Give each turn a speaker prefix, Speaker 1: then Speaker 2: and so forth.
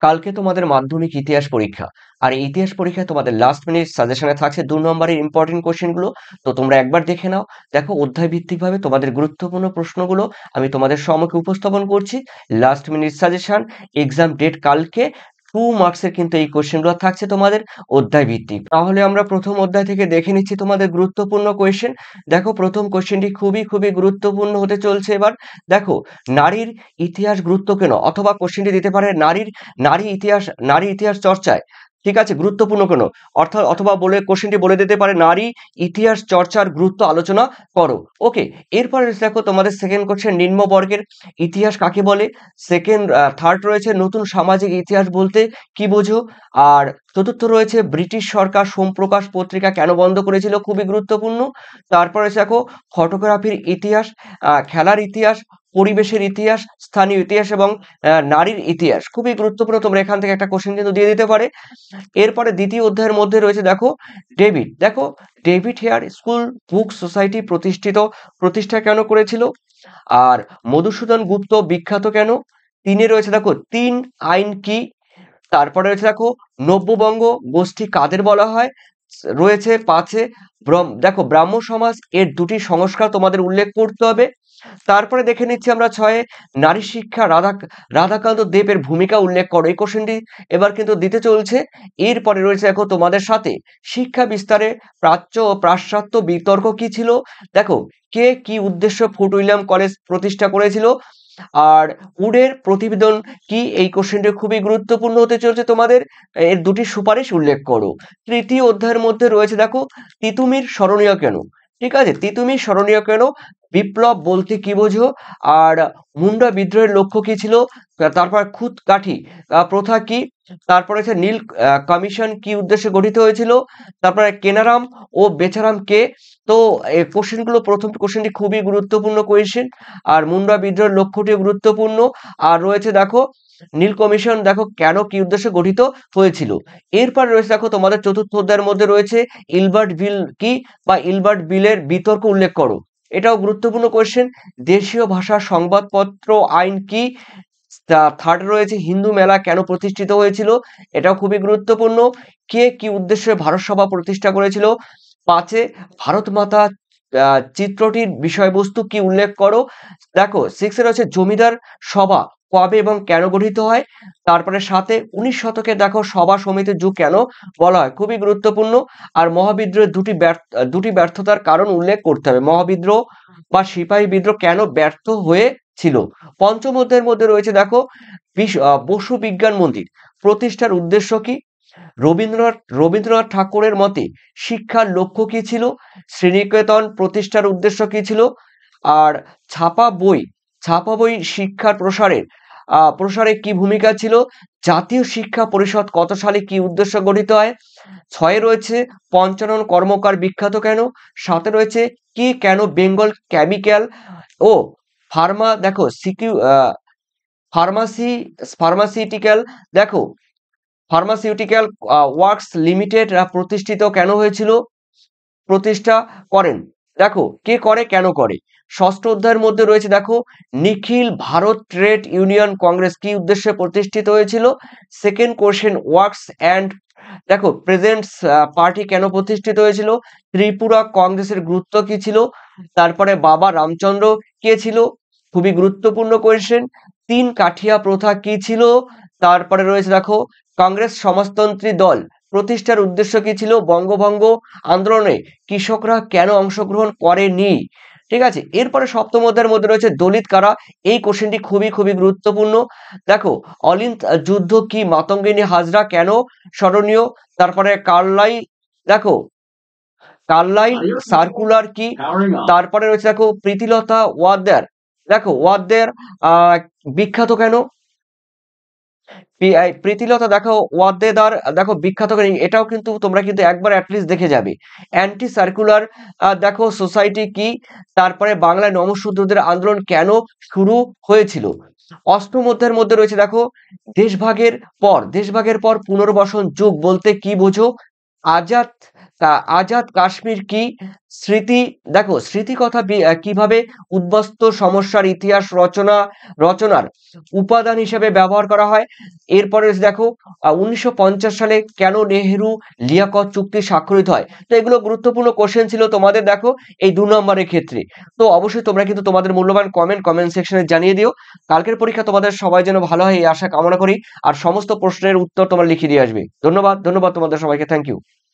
Speaker 1: কালকে তোমাদের মাধ্যমিক ইতিহাস পরীক্ষা। আর এই ইতিহাস পরীক্ষায় তোমাদের লাস্ট মিনিট সাজেশনে থাকছে 2 নম্বরের ইম্পর্টেন্ট কোশ্চেনগুলো। তো তোমরা একবার দেখে নাও। দেখো, অধ্যায় ভিত্তিকভাবে তোমাদের গুরুত্বপূর্ণ প্রশ্নগুলো আমি তোমাদের সম্মুখে উপস্থাপন করছি। Last minute suggestion, exam date কালকে। 2 মার্কসের কিন্তু এই কোশ্চেনগুলো থাকছে তোমাদের অধ্যায় ভিত্তিক। তাহলে আমরা প্রথম অধ্যায় থেকে দেখে নিচ্ছি তোমাদের গুরুত্বপূর্ণ কোয়েশ্চেন। দেখো, প্রথম কোশ্চেনটি খুবই খুবই গুরুত্বপূর্ণ হতে চলছে এবার। দেখো, নারীর ইতিহাস গুরুত্ব কেন, অথবা কোশ্চেনটি দিতে পারে নারী ইতিহাস চর্চায়, ঠিক আছে, গুরুত্বপূর্ণ কেন, অর্থাৎ অথবা বলে কোশ্চেনটি বলে দিতে পারে নারী ইতিহাস চর্চার গুরুত্ব আলোচনা করো। ওকে, এরপরে দেখো তোমাদের সেকেন্ড কোশ্চেন, নিম্ন বর্গের ইতিহাস কাকে বলে। থার্ড রয়েছে নতুন সামাজিক ইতিহাস বলতে কি বোঝো। আর চতুর্থ রয়েছে ব্রিটিশ সরকার সোমপ্রকাশ পত্রিকা কেন বন্ধ করেছিল, খুবই গুরুত্বপূর্ণ। তারপরে দেখো ফটোগ্রাফির ইতিহাস, খেলার ইতিহাস, পরিবেশের ইতিহাস, স্থানীয় ইতিহাস এবং নারীর ইতিহাস, খুবই গুরুত্বপূর্ণ। তোমরা এখান থেকে একটা কোশ্চেন কিন্তু দিয়ে দিতে পারে। এরপরে দ্বিতীয় অধ্যায়ের মধ্যে রয়েছে দেখো David Hare school book society প্রতিষ্ঠা কেন করেছিল। আর মধুসূদন গুপ্ত বিখ্যাত কেন। তিনে রয়েছে দেখো তিন আইন কি। তারপরে রয়েছে দেখো নব্যবঙ্গ গোষ্ঠী কাদের বলা হয়। রয়েছে পাঁচে দেখো ব্রাহ্ম সমাজ এর দুটি সংস্কার তোমাদের উল্লেখ করতে হবে। তারপরে দেখে নিচ্ছি আমরা ছয়ে নারী শিক্ষা রাধাকান্ত দেবের ভূমিকা উল্লেখ করো। এই কোশ্চেনটি এবার কিন্তু দিতে চলছে। এরপরে রয়েছে দেখো তোমাদের সাথে শিক্ষা বিস্তারে প্রাচ্য ও পাশ্চাত্য বিতর্ক কি ছিল। দেখো, কে কি উদ্দেশ্য ফোর্ট উইলিয়াম কলেজ প্রতিষ্ঠা করেছিল। আর উডের প্রতিবেদন কি, এই কোশ্চেনটি খুবই গুরুত্বপূর্ণ হতে চলছে তোমাদের। এর দুটি সুপারিশ উল্লেখ করো। তৃতীয় অধ্যায়ের মধ্যে রয়েছে দেখো তিতুমির স্মরণীয় কেন। ঠিক আছে, তিতুমির স্মরণীয় কেন, বিপ্লব বলতে কি বোঝো। আর মুন্ডা বিদ্রোহের লক্ষ্য কি ছিল। তারপর খুদ কাঠি প্রথা কি। তারপরে হচ্ছে নীল কমিশন কি উদ্দেশ্যে গঠিত হয়েছিল। তারপরে কেনারাম ও বেচারাম কে। তো এই কোশ্চেনগুলো, প্রথম কোশ্চেনটি খুবই গুরুত্বপূর্ণ কোয়েশ্চেন। আর মুন্ডা বিদ্রোহের লক্ষ্যটি গুরুত্বপূর্ণ। আর রয়েছে দেখো নীল কমিশন দেখো কেন কি উদ্দেশ্যে গঠিত হয়েছিল। এরপর রয়েছে দেখো তোমাদের চতুর্থ অধ্যায়ের মধ্যে রয়েছে ইলবার্ট বিল কি, বা ইলবার্ট বিলের বিতর্ক উল্লেখ করো। এটাও গুরুত্বপূর্ণ কোয়েশ্চেন। দেশীয় ভাষা সংবাদপত্র আইন কি। থার্ড রয়েছে হিন্দু মেলা কেন প্রতিষ্ঠিত হয়েছিল। এটাও খুবই গুরুত্বপূর্ণ। কে কি উদ্দেশ্যে ভারত সভা প্রতিষ্ঠা করেছিল। পাঁচে ভারত মাতা চিত্রটির বিষয়বস্তু কি উল্লেখ করো। দেখো সিক্সে রয়েছে জমিদার সভা কবে এবং কেন গঠিত হয়। তারপরে সাথে 19 শতকে দেখো সভা সমিতির যুগ কেন বলা হয়, খুবই গুরুত্বপূর্ণ। আর মহাবিদ্রোহের দুটি ব্যর্থতার কারণ উল্লেখ করতে হবে। মহাবিদ্রোহ বা সিপাহী বিদ্রোহ কেন ব্যর্থ হয়েছিল। পঞ্চম অধ্যায়ের মধ্যে রয়েছে দেখো বসু বিজ্ঞান মন্দির প্রতিষ্ঠার উদ্দেশ্য কি। রবীন্দ্রনাথ ঠাকুরের মতে শিক্ষার লক্ষ্য কি ছিল। শ্রীনিকেতন প্রতিষ্ঠার উদ্দেশ্য কি ছিল। আর ছাপা বই শিক্ষার প্রসারে কি ভূমিকা ছিল। জাতীয় শিক্ষা পরিষদ কত সালে কি উদ্দেশ্য গঠিত হয়। ছয়ে রয়েছে পঞ্চানন কর্মকার বিখ্যাত কেন। সাথে রয়েছে কি কেন বেঙ্গল কেমিক্যাল ও দেখো ফার্মাসি ফার্মাসিউটিক্যাল দেখো ফার্মাসিউটিক্যাল ওয়ার্কস লিমিটেড প্রতিষ্ঠা করেন। দেখো কে করে কেন করে। ষষ্ঠ অধ্যায়ের মধ্যে রয়েছে দেখো নিখিল ভারত ট্রেড ইউনিয়ন কংগ্রেস কি উদ্দেশ্যে প্রতিষ্ঠিত হয়েছিল। সেকেন্ড কোশ্চেন ওয়ার্কস অ্যান্ড দেখো প্রেজেন্টস পার্টি কেন প্রতিষ্ঠিত হয়েছিল। ত্রিপুরা কংগ্রেসের গুরুত্ব কি ছিল। তারপরে বাবা রামচন্দ্র কে ছিল, খুবই গুরুত্বপূর্ণ কোয়েশ্চেন। তিন কাঠিয়া প্রথা কি ছিল। তারপরে রয়েছে দেখো কংগ্রেস সমাজতন্ত্রী দল প্রতিষ্ঠার উদ্দেশ্য কি ছিল। বঙ্গভঙ্গ আন্দোলনে কৃষকরা কেন অংশগ্রহণ করেনি। ঠিক আছে, এরপরে সপ্তম অধ্যায়ের মধ্যে রয়েছে দলিত কারা। এই কোশ্চেনটি খুবই খুবই গুরুত্বপূর্ণ। দেখো অলিন্দ যুদ্ধ কি, মাতঙ্গিনী হাজরা কেন স্মরণীয়। তারপরে দেখো কার্লাইল সার্কুলার কি। তারপরে রয়েছে দেখো প্রীতিলতা ওয়াদ্দেদার বিখ্যাত কেন। প্রীতিলতা দেখো ওয়াদ্দেদার দেখো বিখ্যাত কেন, এটাও কিন্তু তোমরা কিন্তু একবার অ্যাটলিস্ট দেখে যাবে। অ্যান্টি সার্কুলার দেখো সোসাইটি কি। তারপরে বাংলায় নমঃশূদ্রদের আন্দোলন কেন শুরু হয়েছিল। অষ্টম অধ্যায়ের মধ্যে রয়েছে দেখো দেশভাগের পর পুনর্বাসন যুগ বলতে কি বোঝো। আজাদ আজাদ কাশ্মীর কি? স্মৃতি, দেখো স্মৃতি কথা কিভাবে উদ্বাস্তু সমস্যার ইতিহাস রচনার উপাদান হিসেবে ব্যবহার করা হয়। এরপরে দেখো 1950 সালে কেন নেহেরু লিয়াকত চুক্তি স্বাক্ষরিত হয়। তো এগুলো গুরুত্বপূর্ণ কোশ্চেন ছিল তোমাদের, দেখো এই 2 নম্বরের ক্ষেত্রে। তো অবশ্যই তোমরা কিন্তু তোমাদের মূল্যবান কমেন্ট সেকশনে জানিয়ে দিও। কালকের পরীক্ষা তোমাদের সবাই যেন ভালো হয় এই আশা কামনা করি। আর সমস্ত প্রশ্নের উত্তর তোমরা লিখে দিয়ে আসবে। ধন্যবাদ তোমাদের সবাইকে, থ্যাংক ইউ।